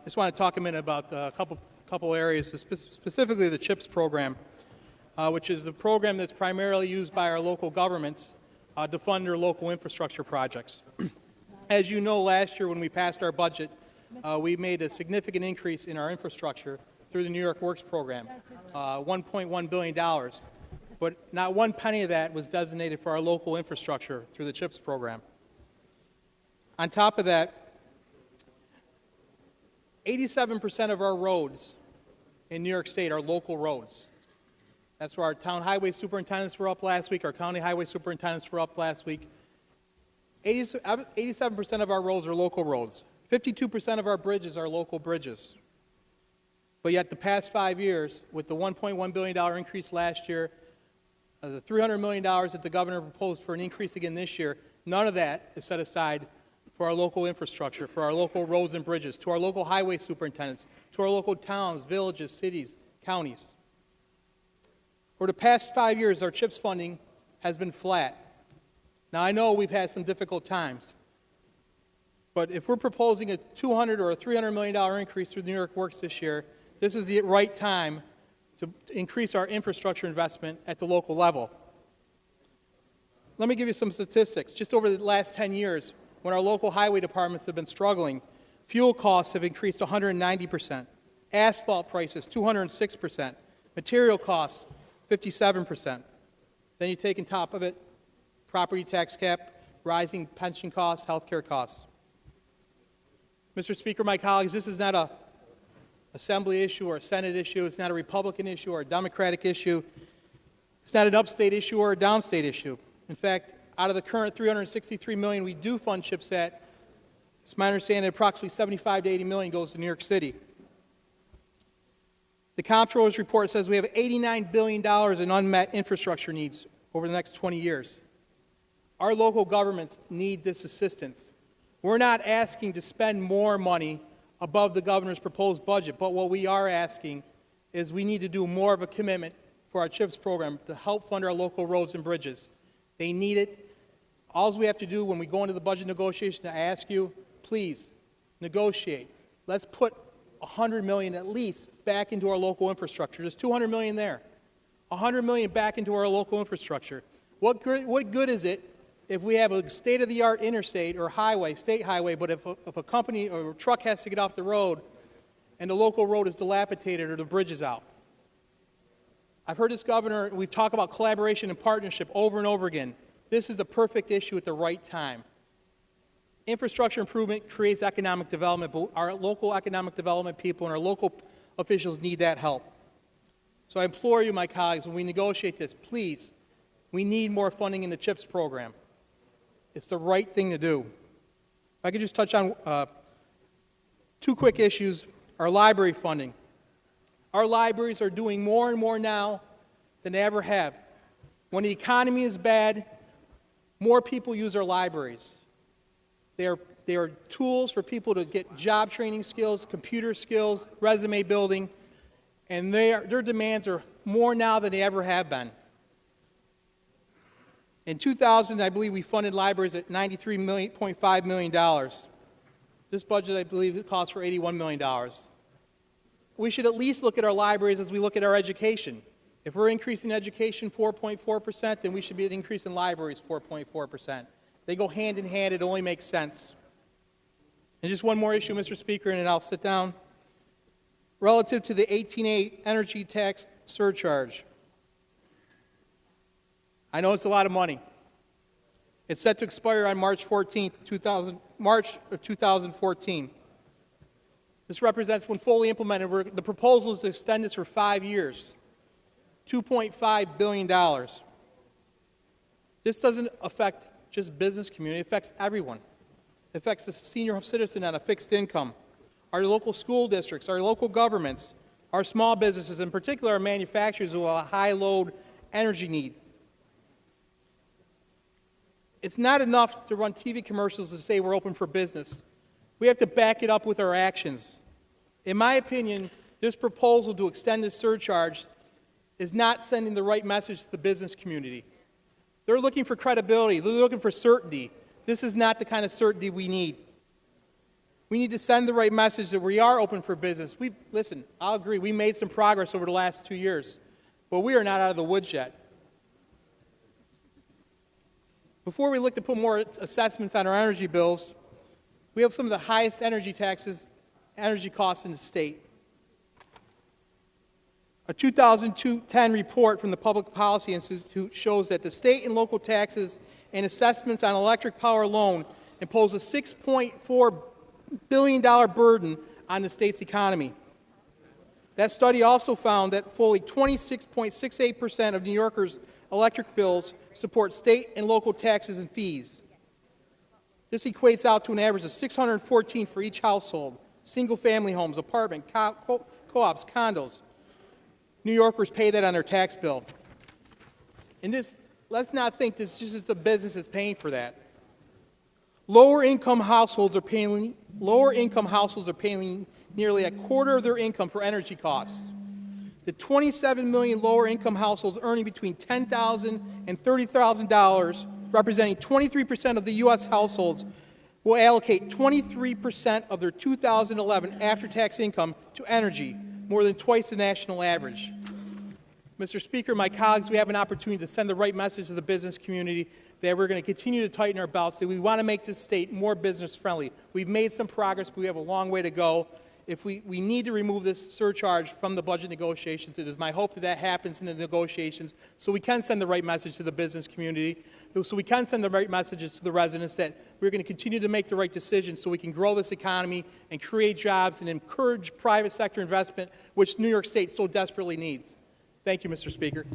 I just want to talk a minute about a couple areas, specifically the CHIPS program, which is the program that's primarily used by our local governments to fund their local infrastructure projects. As you know, last year when we passed our budget, we made a significant increase in our infrastructure through the New York Works program, $1.1 billion. But not one penny of that was designated for our local infrastructure through the CHIPS program. On top of that, 87% of our roads in New York State are local roads. That's where our town highway superintendents were up last week, our county highway superintendents were up last week. 87% of our roads are local roads. 52% of our bridges are local bridges. But yet the past 5 years, with the $1.1 billion increase last year, the $300 million that the governor proposed for an increase again this year, none of that is set aside for our local infrastructure, for our local roads and bridges, to our local highway superintendents, to our local towns, villages, cities, counties. For the past 5 years, our CHIPS funding has been flat. Now, I know we've had some difficult times, but if we're proposing a $200 or a $300 million increase through New York Works this year, this is the right time to increase our infrastructure investment at the local level. Let me give you some statistics. Just over the last 10 years, when our local highway departments have been struggling, fuel costs have increased 190%, asphalt prices 206%, material costs 57%. Then you take on top of it property tax cap, rising pension costs, health care costs. Mr. Speaker, my colleagues, this is not a Assembly issue or a Senate issue. It's not a Republican issue or a Democratic issue. It's not an upstate issue or a downstate issue. In fact, out of the current $363 million we do fund CHIPS at, it's my understanding that approximately $75 to $80 million goes to New York City. The Comptroller's report says we have $89 billion in unmet infrastructure needs over the next 20 years. Our local governments need this assistance. We're not asking to spend more money above the governor's proposed budget, but what we are asking is we need to do more of a commitment for our CHIPS program to help fund our local roads and bridges. They need it. All we have to do when we go into the budget negotiations, I ask you, please, negotiate. Let's put $100 million at least back into our local infrastructure. There's $200 million there. $100 million back into our local infrastructure. What good is it if we have a state-of-the-art interstate or highway, state highway, but if a company or a truck has to get off the road and the local road is dilapidated or the bridge is out? I've heard this governor, we've talked about collaboration and partnership over and over again. This is the perfect issue at the right time. Infrastructure improvement creates economic development, but our local economic development people and our local officials need that help. So I implore you, my colleagues, when we negotiate this, please, we need more funding in the CHIPS program. It's the right thing to do. If I could just touch on two quick issues. Our library funding. Our libraries are doing more and more now than they ever have. When the economy is bad, more people use our libraries. They are tools for people to get job training skills, computer skills, resume building, and their demands are more now than they ever have been. In 2000, I believe we funded libraries at $93.5 million. This budget, I believe, it costs for $81 million. We should at least look at our libraries as we look at our education. If we're increasing education 4.4%, then we should be an increase in libraries 4.4%. They go hand in hand. It only makes sense. And just one more issue, Mr. Speaker, and then I'll sit down. Relative to the 18A energy tax surcharge, I know it's a lot of money. It's set to expire on March 14th, March of 2014. This represents, when fully implemented, the proposal is to extend this for 5 years, $2.5 billion. This doesn't affect just business community, it affects everyone. It affects the senior citizen on a fixed income, our local school districts, our local governments, our small businesses, in particular our manufacturers who have a high load energy need. It's not enough to run TV commercials to say we're open for business. We have to back it up with our actions. In my opinion, this proposal to extend this surcharge is not sending the right message to the business community. They're looking for credibility. They're looking for certainty. This is not the kind of certainty we need. We need to send the right message that we are open for business. Listen, I'll agree, we made some progress over the last 2 years, but we are not out of the woods yet. Before we look to put more assessments on our energy bills, we have some of the highest energy costs in the state. A 2010 report from the Public Policy Institute shows that the state and local taxes and assessments on electric power alone impose a $6.4 billion burden on the state's economy. That study also found that fully 26.68% of New Yorkers' electric bills support state and local taxes and fees. This equates out to an average of $614 for each household, single-family homes, apartment, co-ops, condos. New Yorkers pay that on their tax bill. And let's not think this is just the business that's paying for that. Lower-income households are paying nearly a quarter of their income for energy costs. The 27 million lower-income households earning between $10,000 and $30,000, representing 23% of the U.S. households, will allocate 23% of their 2011 after-tax income to energy, more than twice the national average. Mr. Speaker, my colleagues, we have an opportunity to send the right message to the business community that we're going to continue to tighten our belts, that we want to make this state more business-friendly. We've made some progress, but we have a long way to go. If we need to remove this surcharge from the budget negotiations, it is my hope that that happens in the negotiations so we can send the right message to the business community, so we can send the right messages to the residents that we're going to continue to make the right decisions so we can grow this economy and create jobs and encourage private sector investment, which New York State so desperately needs. Thank you, Mr. Speaker.